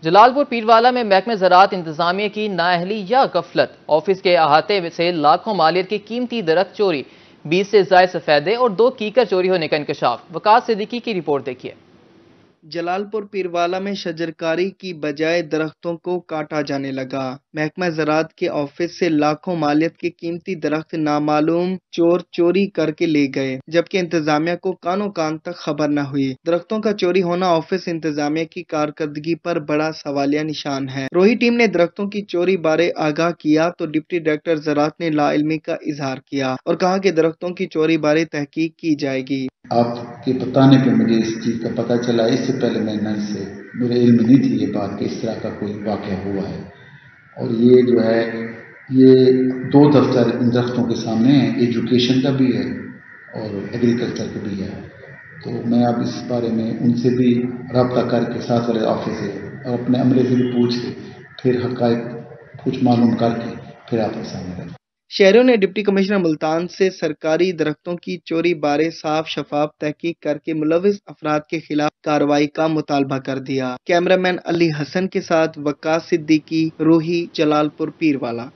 جلال پور پیروالا میں محکمہ زراعت انتظامیہ کی نااہلی یا غفلت، آفس کے احاطے سے لاکھوں مالیت کے قیمتی درخت چوری، 20 سے زائد سفیدے اور 2 کیکر چوری ہونے کا انکشاف۔ وقاص صدیقی کی رپورٹ دیکھیے۔ جلال پور پیروالا میں شجرکاری کی بجائے درختوں کو کاٹا جانے لگا۔ محکمہ زراعت کے آفس سے لاکھوں مالیت کے قیمتی درخت نامعلوم چور چوری کر کے لے گئے، جبکہ انتظامیہ کو کانوں کان تک خبر نہ ہوئی۔ درختوں کا چوری ہونا آفس انتظامیہ کی کارکردگی پر بڑا سوالیہ نشان ہے۔ روہی ٹیم نے درختوں کی چوری بارے آگاہ کیا تو ڈپٹی ڈائریکٹر زراعت نے لا علمی کا اظہار کیا اور کہا کہ درختوں کی چوری بارے تحقیق کی جائے گی۔ آپ کے بتانے پہ مجھے اس چیز کا پتہ چلا، اس سے پہلے میں نہ سے میرے علم نہیں تھی یہ بات کہ اس طرح کا کوئی واقعہ ہوا ہے۔ اور یہ جو ہے یہ 2 دفتر ان درختوں کے سامنے ہیں، ایجوکیشن کا بھی ہے اور ایگریکلچر کا بھی ہے، تو میں اب اس بارے میں ان سے بھی رابطہ کر کے ساتھ والے آفس سے اور اپنے عملے سے بھی پوچھ کے پھر حقائق کچھ معلوم کر کے پھر آپ کے سامنے رکھیں۔ شہریوں نے ڈپٹی کمشنر ملتان سے سرکاری درختوں کی چوری بارے صاف شفاف تحقیق کر کے ملوث افراد کے خلاف کارروائی کا مطالبہ کر دیا۔ کیمرامین علی حسن کے ساتھ وقاص صدیقی، روہی، جلال پور پیروالا۔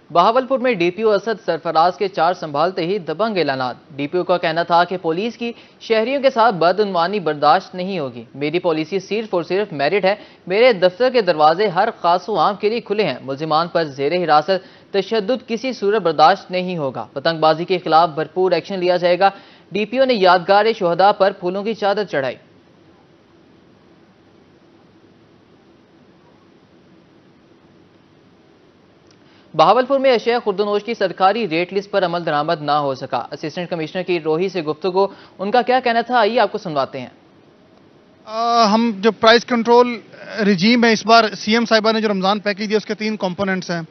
بہاولپور میں ڈی پی او اسد سرفراز کے 4 سنبھالتے ہی دبنگ اعلانات۔ ڈی پی او کا کہنا تھا کہ پولیس کی شہریوں کے ساتھ بدعنوانی برداشت نہیں ہوگی، میری پالیسی صرف اور صرف میرٹ ہے، میرے دفتر کے دروازے ہر خاص و عام کے لیے کھلے ہیں، ملزمان پر زیر حراست تشدد کسی صورت برداشت نہیں ہوگا، پتنگ بازی کے خلاف بھرپور ایکشن لیا جائے گا۔ ڈی پی او نے یادگار شہداء پر پھولوں کی چادر چڑھائی۔ بہاولپور میں اشیاء خوردنوش کی سرکاری ریٹ لسٹ پر عمل درآمد نہ ہو سکا، اسسٹنٹ کمشنر کی روہی سے گفتگو، ان کا کیا کہنا تھا آئیے آپ کو سنواتے ہیں۔ ہم جو پرائز کنٹرول رجیم ہے، اس بار سی ایم صاحبہ نے جو رمضان پیکیج دیا اس کے 3 کمپوننٹس ہیں۔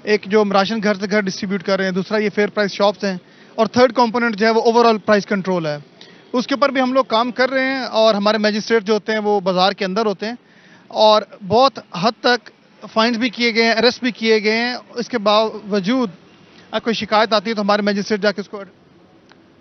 ایک جو راشن گھر سے گھر ڈسٹریبیوٹ کر رہے ہیں، دوسرا یہ فیئر پرائز شاپس ہیں، اور 3rd کمپوننٹ جو ہے وہ اوور آل پرائز کنٹرول ہے۔ اس کے اوپر بھی ہم لوگ کام کر رہے ہیں اور ہمارے میجسٹریٹ جو ہوتے ہیں وہ بازار کے اندر ہوتے ہیں اور بہت حد تک فائنز بھی کیے گئے ہیں، اریسٹ بھی کیے گئے ہیں۔ اس کے باوجود اگر کوئی شکایت آتی ہے تو ہمارے میجسٹریٹ جا کے اس کو۔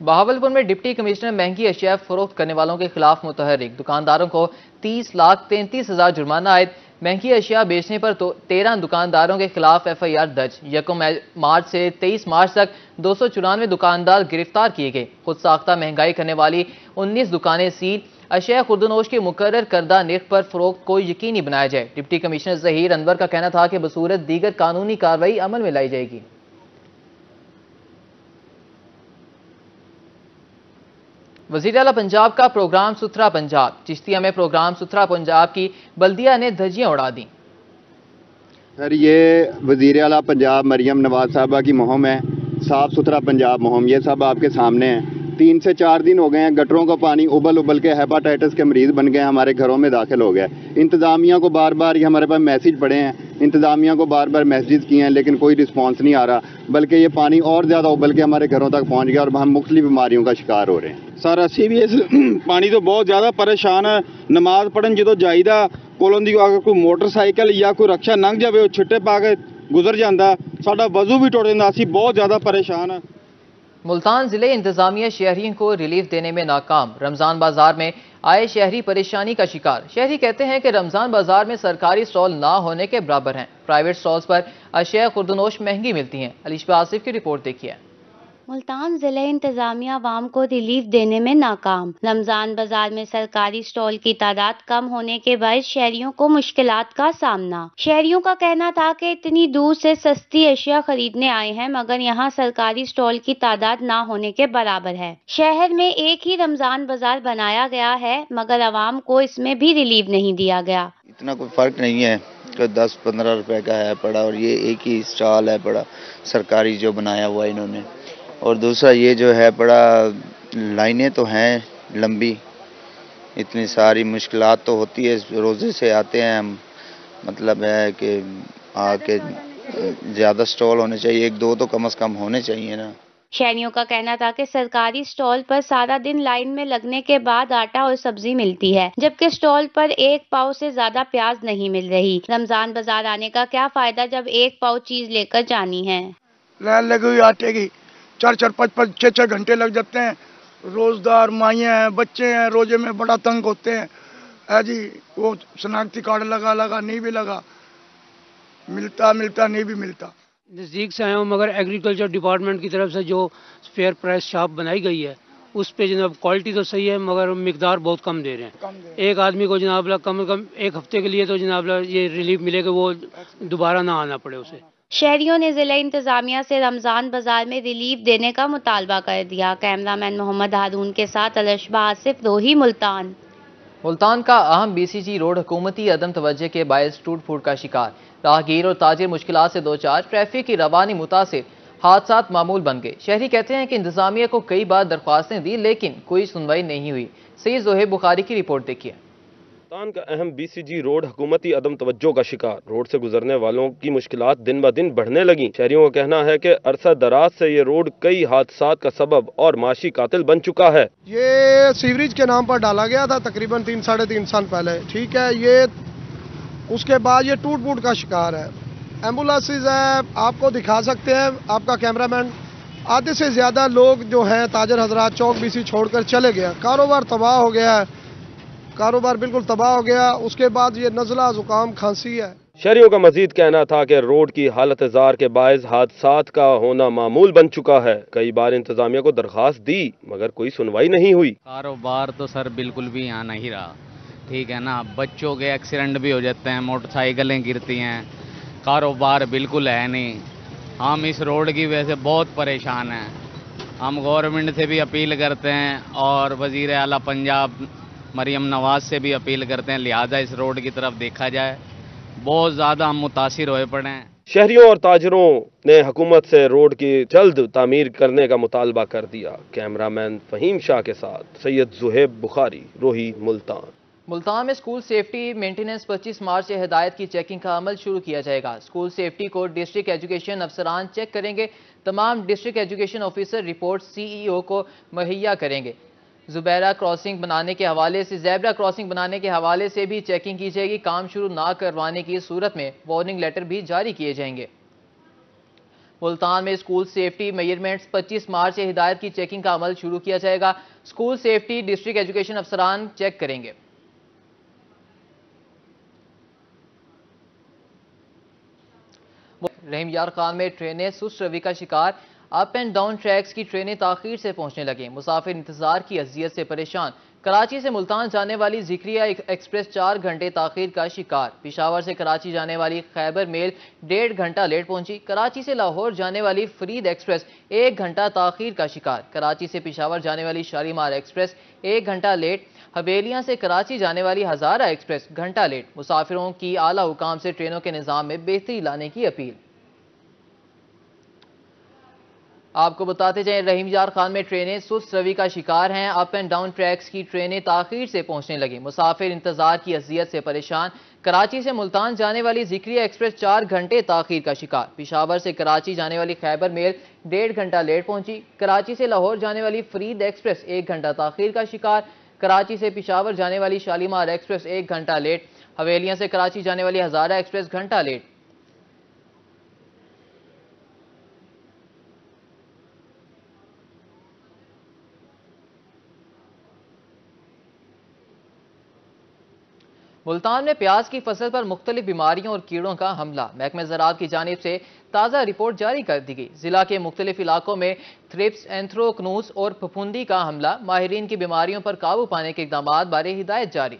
بہاولپور میں ڈپٹی کمشنر مہنگی اشیاء فروخت کرنے والوں کے خلاف متحرک، دکانداروں کو 30,33,000 جرمانہ عائد، مہنگی اشیاء بیچنے پر 13 دکانداروں کے خلاف ایف آئی آر درج۔ 1 مارچ سے 23 مارچ تک 294 دکاندار گرفتار کیے گئے، خود ساختہ مہنگائی کرنے والی 19 دکانیں سیل، اشیاء خوردنوش کے مقرر کردہ نرخ پر فروخت کو یقینی بنایا جائے۔ ڈپٹی کمشنر ظہیر انور کا کہنا تھا کہ بصورت دیگر قانونی کارروائی عمل میں لائی جائے گی۔ وزیر اعلیٰ پنجاب کا پروگرام ستھرا پنجاب، چشتیہ میں پروگرام ستھرا پنجاب کی بلدیہ نے دھجیاں اڑا دیں۔ سر یہ وزیر اعلیٰ پنجاب مریم نواز صاحبہ کی مہم ہے، صاف ستھرا پنجاب مہم، یہ سب آپ کے سامنے ہیں۔ 3 سے 4 دن ہو گئے ہیں، گٹروں کا پانی ابل کے ہیپاٹائٹس کے مریض بن گئے ہیں، ہمارے گھروں میں داخل ہو گیا۔ انتظامیہ کو بار بار یہ ہمارے پاس میسیج پڑے ہیں، انتظامیہ کو بار بار میسیج کیے ہیں لیکن کوئی رسپانس نہیں آ رہا، بلکہ یہ پانی اور زیادہ ابل کے ہمارے گھروں تک پہنچ گیا اور ہم مختلف بیماریوں کا شکار ہو رہے ہیں۔ سر اسی بھی اس پانی تو بہت زیادہ پریشان ہے، نماز پڑھن جدو جائیدہ کولوں دی اگر کوئی موٹر سائیکل یا کوئی رکشا لنਘ جاوے وہ چھٹے پا کے گزر جاندہ، ساڈا وضو بھی ٹوٹ جاندہ، اسی بہت زیادہ پریشان ہے۔ ملتان ضلع انتظامیہ شہریوں کو ریلیف دینے میں ناکام، رمضان بازار میں آئے شہری پریشانی کا شکار۔ شہری کہتے ہیں کہ رمضان بازار میں سرکاری سٹال نہ ہونے کے برابر ہیں، پرائیویٹ سٹالز پر اشیاء خوردنوش مہنگی ملتی ہیں۔ علیشہ آصف کی رپورٹ دیکھیے۔ ملتان ضلع انتظامیہ عوام کو ریلیف دینے میں ناکام، رمضان بازار میں سرکاری سٹال کی تعداد کم ہونے کے باعث شہریوں کو مشکلات کا سامنا۔ شہریوں کا کہنا تھا کہ اتنی دور سے سستی اشیاء خریدنے آئے ہیں مگر یہاں سرکاری سٹال کی تعداد نہ ہونے کے برابر ہے۔ شہر میں ایک ہی رمضان بازار بنایا گیا ہے مگر عوام کو اس میں بھی ریلیف نہیں دیا گیا۔ اتنا کوئی فرق نہیں ہے کہ 10-15 روپے کا ہے پڑا، اور یہ ایک ہی سٹال ہے پڑا سرکاری جو بنایا ہوا انہوں نے، اور دوسرا یہ جو ہے بڑا لائنیں تو ہیں لمبی، اتنی ساری مشکلات تو ہوتی ہے، روزے سے آتے ہیں ہم، مطلب ہے کہ آ کے زیادہ سٹال ہونے چاہیے، 1-2 تو کم از کم ہونے چاہیے نا۔ شہریوں کا کہنا تھا کہ سرکاری سٹال پر سارا دن لائن میں لگنے کے بعد آٹا اور سبزی ملتی ہے جبکہ سٹال پر 1 پاؤ سے زیادہ پیاز نہیں مل رہی۔ رمضان بازار آنے کا کیا فائدہ جب 1 پاؤ چیز لے کر جانی ہے۔ لائن لگی ہوئی آٹے کی 4-4, 5-5, 6-6 گھنٹے لگ جاتے ہیں، روزدار مائیں ہیں، بچے ہیں، روزے میں بڑا تنگ ہوتے ہیں، है जी, वो शनाख्ती कार्ड लगा नहीं भी लगा, मिलता नहीं भी मिलता। नज़दीक से आया हूँ, मगर एग्रीकल्चर डिपार्टमेंट की तरफ से जो फेयर प्राइस शॉप बनाई गई है उस पे जनाब क्वालिटी तो सही है, मगर मिकदार बहुत कम दे रहे हैं। एक आदमी को जनाब कम से कम एक हफ्ते के लिए तो जनाब ये रिलीफ मिले कि वो दोबारा ना आना पड़े उसे। शहरियों ने जिला इंतजामिया से रमजान बाजार में रिलीफ देने का मुतालबा कर दिया। कैमरामैन मोहम्मद हारून के साथ अलशबा आसिफ, रोही, मुल्तान। मुल्तान का अहम BCG रोड हुकूमती अदम तवज्जो के बायस टूट फूट का शिकार। राहगीर और ताजिर मुश्किलात से दो चार, ट्रैफिक की रवानी मुतासिर, हादसात मामूल बन गए। शहरी कहते हैं कि इंतजामिया को कई बार दरख्वास्तें दी लेकिन कोई सुनवाई नहीं हुई। सईद ज़ोहेब बुखारी की रिपोर्ट देखिए। मुल्तान का अहम BCG रोड हुकूमती अदम तवज्जो का शिकार। रोड से गुजरने वालों की मुश्किलात दिन ब दिन बढ़ने लगी। शहरियों का कहना है कि अरसा दराज से ये रोड कई हादसात का सबब और माशी कातिल बन चुका है। ये सीवरेज के नाम पर डाला गया था तकरीबन 3-3.5 साल पहले, ठीक है। ये उसके बाद ये टूट फूट का शिकार है। एम्बुलेंसेज है, आपको दिखा सकते हैं आपका कैमरामैन। आधे से ज्यादा लोग जो हैं ताजर हजरात चौक BC छोड़कर चले गए। कारोबार तबाह हो गया है, कारोबार बिल्कुल तबाह हो गया। उसके बाद ये नज़ला, जुकाम, खांसी है। शहरियों का मजीद कहना था कि रोड की हालत जार के बायस हादसात का होना मामूल बन चुका है। कई बार इंतजामिया को दरख्वास्त दी मगर कोई सुनवाई नहीं हुई। कारोबार तो सर बिल्कुल भी यहाँ नहीं रहा, ठीक है ना। बच्चों के एक्सीडेंट भी हो जाते हैं, मोटरसाइकिलें गिरती हैं, कारोबार बिल्कुल है नहीं। हम इस रोड की वजह से बहुत परेशान हैं। हम गवर्नमेंट से भी अपील करते हैं और वज़ीर आला पंजाब मरियम नवाज से भी अपील करते हैं, लिहाजा इस रोड की तरफ देखा जाए। बहुत ज़्यादा हम मुतासिर होए पड़े हैं। शहरियों और ताजरों ने हुकूमत से रोड की जल्द तामीर करने का मुतालबा कर दिया। कैमरामैन फहीम शाह के साथ सैयद ज़ोहेब बुखारी, रोही, मुल्तान। मुल्तान में स्कूल सेफ्टी मेंटेनेंस 25 मार्च से हिदायत की चेकिंग का अमल शुरू किया जाएगा। स्कूल सेफ्टी को डिस्ट्रिक्ट एजुकेशन अफसरान चेक करेंगे। तमाम district education officer report CEO को मुहैया करेंगे। ज़ुबैरा क्रॉसिंग बनाने के हवाले से ज़ेब्रा क्रॉसिंग बनाने के हवाले से भी चेकिंग की जाएगी। काम शुरू ना करवाने की सूरत में वार्निंग लेटर भी जारी किए जाएंगे। मुल्तान में स्कूल सेफ्टी मेजरमेंट्स 25 मार्च से हिदायत की चेकिंग का अमल शुरू किया जाएगा। स्कूल सेफ्टी डिस्ट्रिक्ट एजुकेशन अफसरान चेक करेंगे। रहीम यार खान में ट्रेनें सुस्त रवि का शिकार। अप एंड डाउन ट्रैक्स की ट्रेनें ताखीर से पहुंचने लगे। मुसाफिर इंतजार की अजियत से परेशान। कराची से मुल्तान जाने वाली जिक्रिया एक्सप्रेस 4 घंटे ताखीर का शिकार। पेशावर से कराची जाने वाली खैबर मेल 1.5 घंटा लेट पहुंची। कराची से लाहौर जाने वाली फरीद एक्सप्रेस 1 घंटा ताखीर का शिकार। कराची से पेशावर जाने वाली शालीमार एक्सप्रेस 1 घंटा लेट। हवेलियां से कराची जाने वाली हजारा एक्सप्रेस घंटा लेट। मुसाफिरों की आला हुकाम से ट्रेनों के निज़ाम में बेहतरी लाने की अपील। आपको बताते जाएं, रहीम यार खान में ट्रेनें सुस्त रवि का शिकार हैं। अप एंड डाउन ट्रैक्स की ट्रेनें ताखीर से पहुंचने लगी। मुसाफिर इंतजार की अजियत से परेशान। कराची से मुल्तान जाने वाली जिक्रिया एक्सप्रेस 4 घंटे ताखीर का शिकार। पेशावर से कराची जाने वाली खैबर मेल 1.5 घंटा लेट पहुंची। कराची से लाहौर जाने वाली फरीद एक्सप्रेस 1 घंटा ताखीर का शिकार। कराची से पेशावर जाने वाली शालीमार एक्सप्रेस 1 घंटा लेट। हवेलियां से कराची जाने वाली हजारा एक्सप्रेस घंटा लेट। मुल्तान में प्याज की फसल पर मुख्तलिफ बीमारियों और कीड़ों का हमला। महकमे ज़राअत की जानिब से ताज़ा रिपोर्ट जारी कर दी गई। जिला के मुख्तलिफ इलाकों में थ्रिप्स, एंथ्रोकनूस और फफूंदी का हमला। माहिरीन की बीमारियों पर काबू पाने के इक़दामात बारे हिदायत जारी।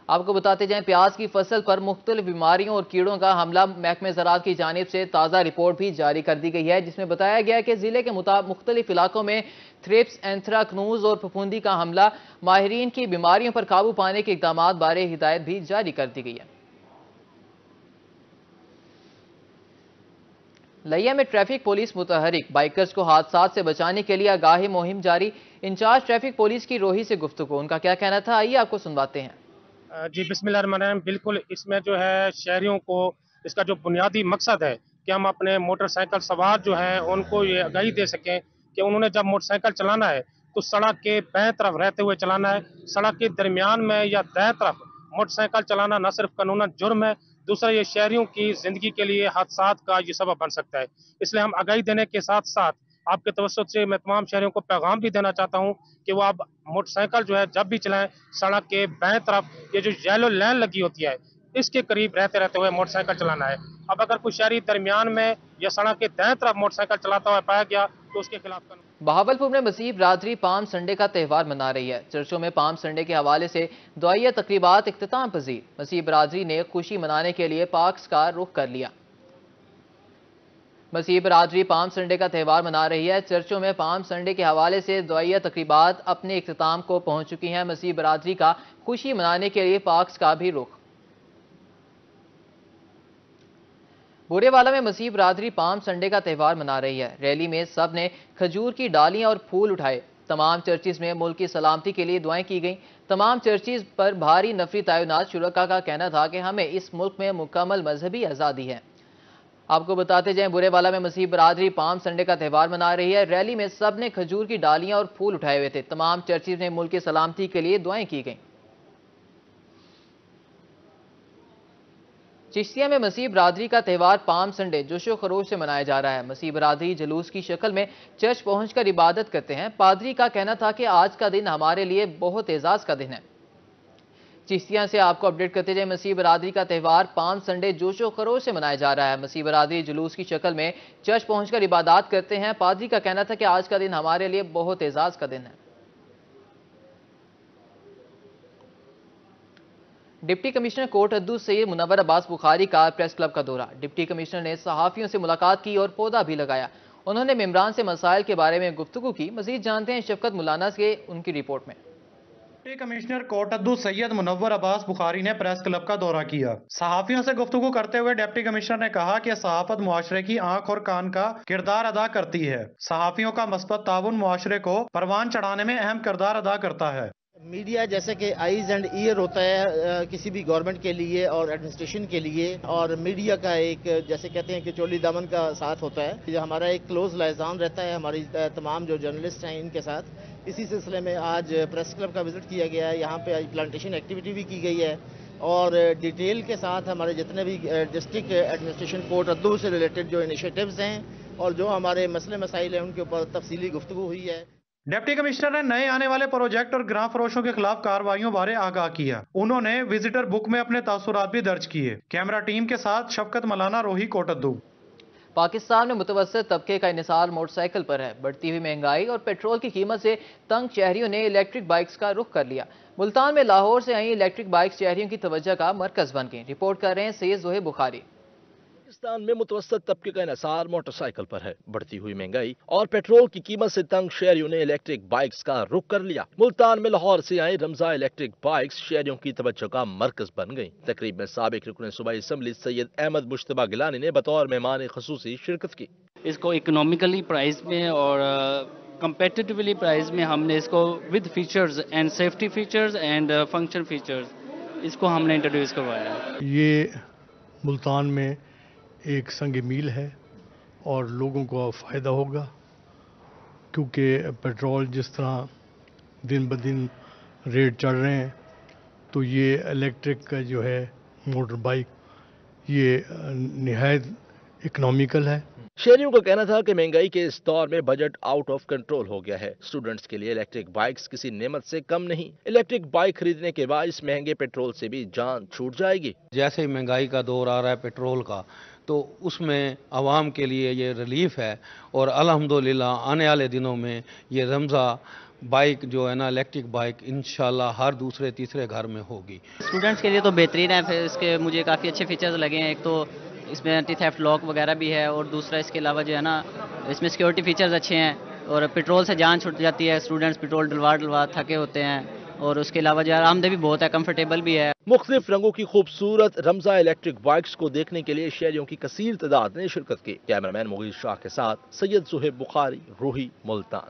आपको बताते जाएं, प्याज की फसल पर मुख्तलिफ बीमारियों और कीड़ों का हमला। महकमे ज़राअत की जानिब से ताज़ा रिपोर्ट भी जारी कर दी गई है, जिसमें बताया गया है कि जिले के मुख्तलिफ इलाकों में थ्रिप्स, एंथ्राकनूज और फफूंदी का हमला। माहिरीन की बीमारियों पर काबू पाने के इक़दामात बारे हिदायत भी जारी कर दी गई है। लिया में ट्रैफिक पुलिस मुतहरिक। बाइकर्स को हादसात से बचाने के लिए आगाही मुहिम जारी। इंचार्ज ट्रैफिक पुलिस की रोही से गुफ्तगू, उनका क्या कहना था, आइए आपको सुनवाते हैं। जी बिस्मिल्लाहिर्रहमानिर्रहीम। बिल्कुल, इसमें जो है शहरियों को इसका जो बुनियादी मकसद है कि हम अपने मोटरसाइकिल सवार जो हैं उनको ये आगाही दे सकें कि उन्होंने जब मोटरसाइकिल चलाना है तो सड़क के बाएं तरफ रहते हुए चलाना है। सड़क के दरमियान में या दाएं तरफ मोटरसाइकिल चलाना न सिर्फ कानूनन जुर्म है, दूसरा ये शहरियों की जिंदगी के लिए हादसात का ये सबब बन सकता है। इसलिए हम आगाही देने के साथ साथ आपके तवज्जुह से मैं तमाम शहरियों को पैगाम भी देना चाहता हूँ कि वो आप मोटरसाइकिल जो है जब भी चलाएं, सड़क के बाएं तरफ ये जो येलो लाइन लगी होती है इसके करीब रहते हुए मोटरसाइकिल चलाना है। अब अगर कोई शहरी दरमियान में या सड़क के दाएं तरफ मोटरसाइकिल चलाता हुआ पाया गया तो उसके खिलाफ बहावलपुर में मसीह बिरादरी पाम संडे का त्यौहार मना रही है। चर्चों में पाम संडे के हवाले से दुआइया तकरीबात इख्तिताम पजीर। मसीह बिरादरी ने खुशी मनाने के लिए पार्क्स का रुख कर लिया। मसीह बिरादरी पाम संडे का त्यौहार मना रही है। चर्चों में पाम संडे के हवाले से दुआइया तकरीबात अपने इख्तिताम को पहुंच चुकी हैं। मसीह बिरादरी का खुशी मनाने के लिए पार्क्स का भी रुख। बुरेवाला में मसीह बिरादरी पाम संडे का त्यौहार मना रही है। रैली में सब ने खजूर की डालियां और फूल उठाए। तमाम चर्चिज में मुल्क की सलामती के लिए दुआएं की गईं। तमाम चर्चिज पर भारी नफरी तयनात शुरका का कहना था कि हमें इस मुल्क में मुकम्मल मजहबी आज़ादी है। आपको बताते जाएं, बुरेवाला में मसीह बिरादरी पाम संडे का त्यौहार मना रही है। रैली में सब ने खजूर की डालियां और फूल उठाए हुए थे। तमाम चर्चिज में मुल्क की सलामती के लिए दुआएं की गईं। चिश्तिया में मसीह बिरादरी का त्यौहार पाम संडे जोशो खरोश से मनाया जा रहा है। मसीह बिरादरी जुलूस की शक्ल में चर्च पहुंचकर इबादत करते हैं। पादरी का कहना था कि आज का दिन हमारे लिए बहुत एजाज का दिन है। चिश्तिया से आपको अपडेट करते जाए, मसीह बिरादरी का त्यौहार पाम संडे जोशो खरोश से मनाया जा रहा है। मसीह बिरादरी जुलूस की शक्ल में चर्च पहुंचकर इबादत करते हैं। पादरी का कहना था कि आज का दिन हमारे लिए बहुत एजाज का दिन है। डिप्टी कमिश्नर कोट अद्दू सैयद मुनव्वर अब्बास बुखारी का प्रेस क्लब का दौरा। डिप्टी कमिश्नर ने सहाफियों से मुलाकात की और पौधा भी लगाया। उन्होंने मेंबरान से मसाइल के बारे में गुफ्तगू की। मजीद जानते हैं शफकत मुलाना से उनकी रिपोर्ट में। डिप्टी कमिश्नर कोट अद्दू सैयद मुनव्वर अब्बास बुखारी ने प्रेस क्लब का दौरा किया। सहाफियों से गुफ्तगू करते हुए डिप्टी कमिश्नर ने कहा कि सहाफत मुआशरे की आंख और कान का किरदार अदा करती है। सहाफियों का मस्बत ताउन मुआशरे को परवान चढ़ाने में अहम किरदार अदा करता है। मीडिया जैसे कि आईज एंड ईयर होता है किसी भी गवर्नमेंट के लिए और एडमिनिस्ट्रेशन के लिए, और मीडिया का एक जैसे कहते हैं कि चोली दामन का साथ होता है। ये हमारा एक क्लोज लाइजान रहता है हमारी तमाम जो जर्नलिस्ट हैं इनके साथ। इसी सिलसिले में आज प्रेस क्लब का विजिट किया गया है। यहाँ पे आज प्लांटेशन एक्टिविटी भी की गई है और डिटेल के साथ हमारे जितने भी डिस्ट्रिक्ट एडमिनिस्ट्रेशन कोट अद्दू से रिलेटेड जो इनिशिएटिव्स हैं और जो हमारे मसले मसाइल हैं उनके ऊपर तफसीली गुफ्तगू हुई है। डिप्टी कमिश्नर ने नए आने वाले प्रोजेक्ट और ग्राम फरोशों के खिलाफ कार्रवाइयों बारे आगाह किया। उन्होंने विजिटर बुक में अपने तासुरात भी दर्ज किए। कैमरा टीम के साथ शफकत मलाना, रोही, कोट अद्दू। पाकिस्तान में मुतवस्सित तबके का इन्हिसार मोटरसाइकिल पर है। बढ़ती हुई महंगाई और पेट्रोल की कीमत से तंग शहरियों ने इलेक्ट्रिक बाइक्स का रुख कर लिया। मुल्तान में लाहौर से आई इलेक्ट्रिक बाइक्स शहरियों की तवज्जो का मरकज बन गई। रिपोर्ट कर रहे हैं सैयद ज़ोहेब बुखारी। पाकिस्तान में मुतवस्सित तबके का इन्हिसार मोटरसाइकिल पर है। बढ़ती हुई महंगाई और पेट्रोल की कीमत से तंग शहरियों ने इलेक्ट्रिक बाइक्स का रुख कर लिया। मुल्तान में लाहौर से आई रमजा इलेक्ट्रिक बाइक्स शहरियों की तवज्जो का मरकज बन गई। तकरीब में साबिक रुकन सूबाई असम्बली सैयद अहमद मुश्तबा गिलानी ने बतौर मेहमान खसूसी शिरकत की। इसको इकोनॉमिकली प्राइस में और कंपेटिटिवली प्राइस में हमने इसको with features and safety features and function features इसको हमने इंट्रोड्यूस करवाया है। ये मुल्तान में एक संग मील है और लोगों को फ़ायदा होगा, क्योंकि पेट्रोल जिस तरह दिन ब दिन रेट चढ़ रहे हैं तो ये इलेक्ट्रिक का जो है मोटर बाइक ये निहायत इकोनॉमिकल है। शहरियों का कहना था कि महंगाई के इस दौर में बजट आउट ऑफ कंट्रोल हो गया है। स्टूडेंट्स के लिए इलेक्ट्रिक बाइक्स किसी नेमत से कम नहीं। इलेक्ट्रिक बाइक खरीदने के बाद इस महंगे पेट्रोल से भी जान छूट जाएगी। जैसे ही महंगाई का दौर आ रहा है पेट्रोल का, तो उसमें आवाम के लिए ये रिलीफ है और अल्हम्दुलिल्लाह आने वाले दिनों में ये रमज़ा बाइक जो है ना इलेक्ट्रिक बाइक इंशाल्लाह हर दूसरे तीसरे घर में होगी। स्टूडेंट्स के लिए तो बेहतरीन है। फिर इसके मुझे काफ़ी अच्छे फीचर्स लगे हैं। एक तो इसमें एंटी थेफ्ट लॉक वगैरह भी है और दूसरा इसके अलावा जो है ना इसमें सिक्योरिटी फीचर्स अच्छे हैं और पेट्रोल से जान छूट जाती है। स्टूडेंट्स पेट्रोल डलवा थके होते हैं और उसके अलावा जो आरामदेह भी बहुत है, कंफर्टेबल भी है। मुख्तलिफ रंगों की खूबसूरत रमजा इलेक्ट्रिक बाइक्स को देखने के लिए शहरियों की कसीर तादाद ने शिरकत की। कैमरामैन मुगीर शाह के साथ सैयद ज़ोहेब बुखारी, रोही, मुल्तान।